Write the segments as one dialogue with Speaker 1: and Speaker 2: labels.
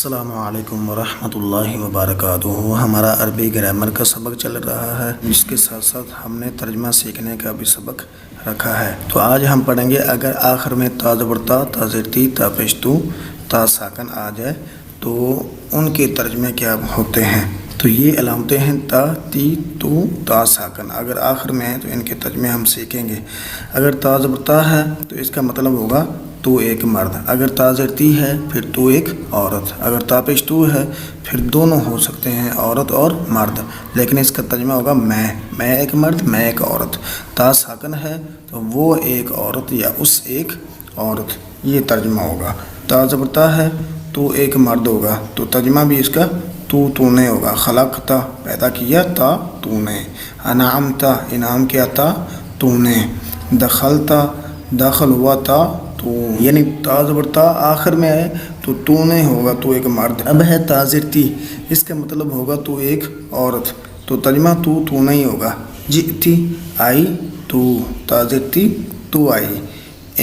Speaker 1: السلام علیکم ورحمۃ اللہ وبرکاتہ۔ ہمارا عربی گرامر کا سبق چل رہا ہے، جس کے ساتھ ساتھ ہم نے ترجمہ سیکھنے کا بھی سبق رکھا ہے۔ تو آج ہم پڑھیں گے اگر آخر میں تا زبر تا، تا زیر تی، تا پیش تو، تا ساکن آ جائے تو ان کے ترجمے کیا ہوتے ہیں۔ تو یہ علامتیں ہیں تا، تی، تو، تا ساکن۔ اگر آخر میں ہے تو ان کے ترجمے ہم سیکھیں گے۔ اگر تا زبر تا ہے تو اس کا مطلب ہوگا تو ایک مرد، اگر تا زیر تی ہے پھر تو ایک عورت، اگر تا پیش تو ہے پھر دونوں ہو سکتے ہیں، عورت اور مرد، لیکن اس کا ترجمہ ہوگا میں ایک مرد، میں ایک عورت۔ تا ساکن ہے تو وہ ایک عورت یا اس ایک عورت، یہ ترجمہ ہوگا۔ تا زبر تا ہے تو ایک مرد ہوگا، تو ترجمہ بھی اس کا تو نے ہوگا۔ خلقتا پیدا کیا تا تو نے، انعمتا انعام کیا تا تو نے، دخلتا داخل ہوا تا تو، یعنی تا زبر تا آخر میں آئے تو نے ہوگا تو ایک مرد۔ اب ہے تا زیر تی، اس کا مطلب ہوگا تو ایک عورت، تو ترجمہ تو نہیں ہوگا۔ جئتی آئی تو، تا زیر تی تو آئی۔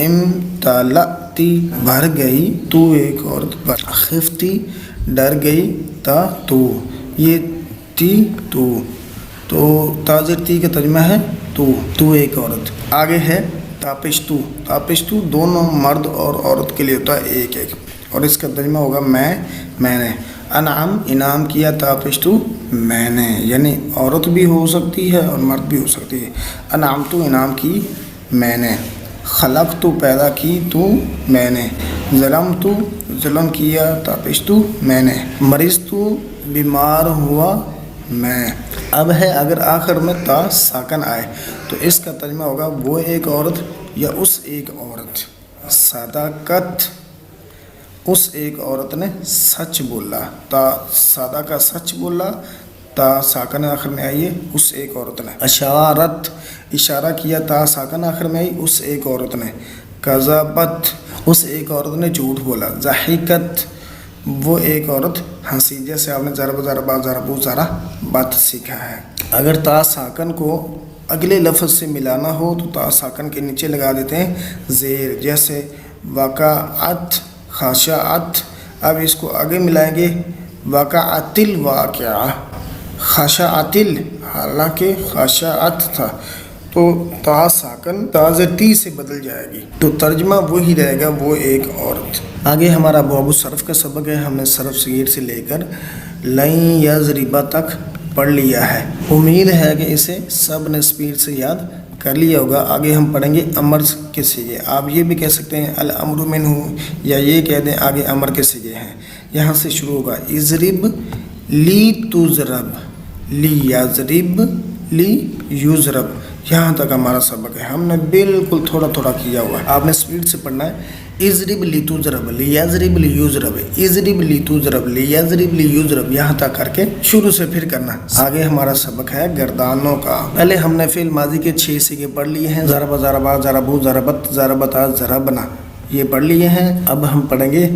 Speaker 1: امتلأتی بھر گئی تو ایک عورت بھر، خفتی ڈر گئی تا تو، یہ تی تو تا زیر تی کا ترجمہ ہے تو ایک عورت۔ آگے ہے تا پیش تو، تا پیش تو دونوں مرد اور عورت کے لیے ہوتا ہے ایک ایک، اور اس کا ترجمہ ہوگا میں نے۔ انعام انعام کیا تا پیش تو میں نے، یعنی عورت بھی ہو سکتی ہے اور مرد بھی ہو سکتی ہے۔ انعام تو انعام کی میں نے، خلق تو پیدا کی تو میں نے، ظلم تو ظلم کیا تا پیش تو میں نے، مریض تو بیمار ہوا میں۔ اب ہے اگر آخر میں تا ساکن آئے تو اس کا ترجمہ ہوگا وہ ایک عورت یا اس ایک عورت۔ صدقت اس ایک عورت نے سچ بولا، تا سادہ کا سچ بولا، تا ساکن آخر میں آئیے اس ایک عورت نے۔ اشارت اشارہ کیا تا ساکن آخر میں آئی اس ایک عورت نے۔ کذبت اس ایک عورت نے جھوٹ بولا۔ ضحکت وہ ایک عورت ہنسی، جیسے آپ نے ضرب ضربا ضربو ذرا بات سیکھا ہے۔ اگر تا ساکن کو اگلے لفظ سے ملانا ہو تو تا ساکن کے نیچے لگا دیتے ہیں زیر، جیسے وقعت خشعت۔ اب اس کو آگے ملائیں گے وقعت الواقعہ، خشعت حالانکہ خشعت تھا، تو تا ساکن تا زیر تی سے بدل جائے گی، تو ترجمہ وہی رہے گا وہ ایک عورت۔ آگے ہمارا ابواب الصرف کا سبق ہے، ہم نے صرف صغیر سے لے کر لن یضربا تک پڑھ لیا ہے۔ امید ہے کہ اسے سب نے اسپیڈ سے یاد کر لیا ہوگا۔ آگے ہم پڑھیں گے امر کے صیغے، آپ یہ بھی کہہ سکتے ہیں الامر منہ، یا یہ کہہ دیں آگے امر کے صیغے ہیں۔ یہاں سے شروع ہوگا اضرب لی تضرب، لی یضرب لی یضرب، یہاں تک ہمارا سبق ہے۔ ہم نے بالکل تھوڑا تھوڑا کیا ہوا ہے، آپ نے اسپیڈ سے پڑھنا ہے۔ اضرب لی تضرب لی یضرب لی یضرب، اضرب لی تضرب لی یضرب لی یضرب، یہاں تک کر کے شروع سے پھر کرنا۔ آگے ہمارا سبق ہے گردانوں کا۔ پہلے ہم نے فعل ماضی کے 6 صیغے پڑھ لیے ہیں، ضرب ضربا ضربو ضربت ضربتا ضربنا، یہ پڑھ لیے ہیں۔ اب ہم پڑھیں گے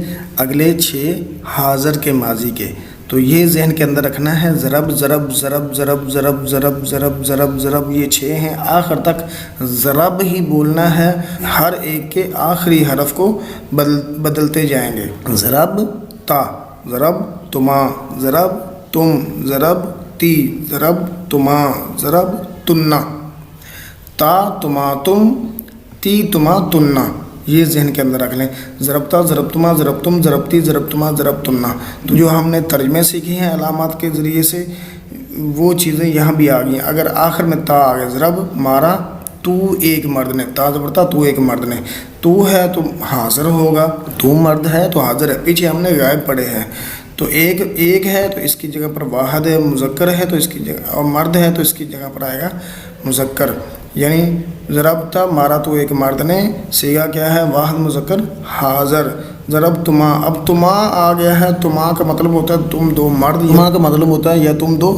Speaker 1: اگلے 6 حاضر کے ماضی کے، تو یہ ذہن کے اندر رکھنا ہے، ضرب ضرب ضرب ضرب ضرب ضرب ضرب ضرب ضرب، یہ 6 ہیں، آخر تک ضرب ہی بولنا ہے، ہر ایک کے آخری حرف کو بدلتے جائیں گے۔ ضرب تا، ضرب تما، ضرب تم، ضرب تی، ضرب تما، ضرب تنا، تا تما تم، تی تما تنا، یہ ذہن کے اندر رکھ لیں۔ ضربتا ضربتما ضربتم ضربتی ضربتما ضربتنا، تو جو ہم نے ترجمے سیکھے ہیں علامات کے ذریعے سے وہ چیزیں یہاں بھی آ گئی ہیں۔ اگر آخر میں تا آ گئے، ضرب مارا تو ایک مرد نے، تا زبرتا تو ایک مرد نے، تو ہے تو حاضر ہوگا، تو مرد ہے تو حاضر ہے، پیچھے ہم نے غائب پڑھے ہیں، تو ایک ہے تو اس کی جگہ پر واحد ہے، مذکر ہے تو اس کی جگہ، اور مرد ہے تو اس کی جگہ پر آئے گا مذکر، یعنی ضربتا مارا تو ایک مرد نے، صیغہ کیا ہے واحد مذکر حاضر۔ ضرب تما، اب تما آ گیا ہے، تما کا مطلب ہوتا ہے تم دو مرد، تما کا مطلب ہوتا ہے یا تم دو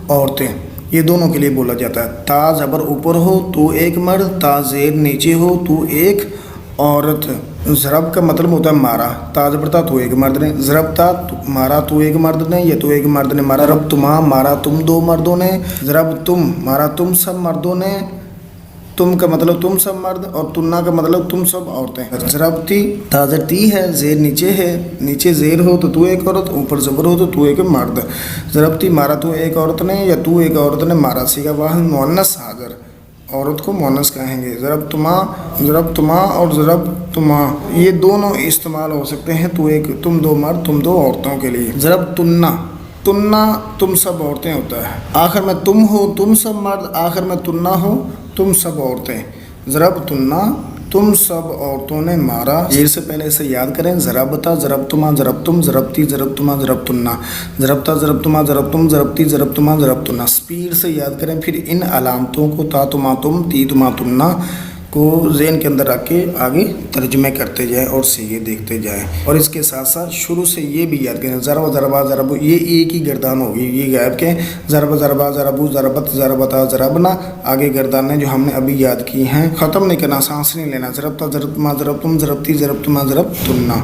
Speaker 1: عورتیں، یہ دونوں کے لیے بولا جاتا ہے۔ تا زبر اوپر ہو تو ایک مرد، تا زیر نیچے ہو تو ایک عورت۔ ضرب کا مطلب ہوتا ہے مارا، تا زبرتا تو ایک مرد نے، ضربتا مارا تو ایک مرد نے یا تو ایک مرد نے مارا، ضرب تما مارا تم دو مردوں نے، ضرب تم مارا تم سب مردوں نے، تم کا مطلب تم سب مرد اور تننا کا مطلب تم سب عورتیں. ضربتی تاجر تی ہے، زیر نیچے ہے، نیچے زیر ہو تو ایک عورت، اوپر زبر ہو تو ایک مرد. ضربتی مارا تو ایک عورت نے یا تو ایک عورت نے مارا. سیغہ واحد مؤنث حاضر، عورت کو مؤنث کہیں گے. ضربتما اور ضربتما یہ دونوں استعمال ہو سکتے ہیں تو ایک تم دو مرد تم دو عورتوں کے لیے. ضربتنا تننا تم سب عورتیں ہوتا ہے، آخر میں تم ہو تم سب مرد، آخر میں تننا ہو تم سب عورتیں. ضربتنا تم سب عورتوں نے مارا. زیر سے پہلے اسے یاد کریں. ضربتا ضربتما ضربتم ضربتی ضربتما ضربتنا. ضربتا ضربتما ضربتم ضربتی ضربتما ضربتنا. اسپیڈ سے یاد کریں. پھر ان علامتوں کو تا تما تم تی تما تمنا کو ذہن کے اندر رکھ کے آگے ترجمے کرتے جائیں اور صیغے دیکھتے جائیں. اور اس کے ساتھ ساتھ شروع سے یہ بھی یاد کریں. ضرب ضربا ضرب یہ ایک ہی گردان ہوگی، یہ غائب کے ضرب ضربا ضربو ضربت ضربتا ضربنا. آگے گردانیں جو ہم نے ابھی یاد کی ہیں ختم نہیں کرنا، سانس نہیں لینا. ضربتا ضربتما ضربتم ضربتی ضربتما ضربتنا.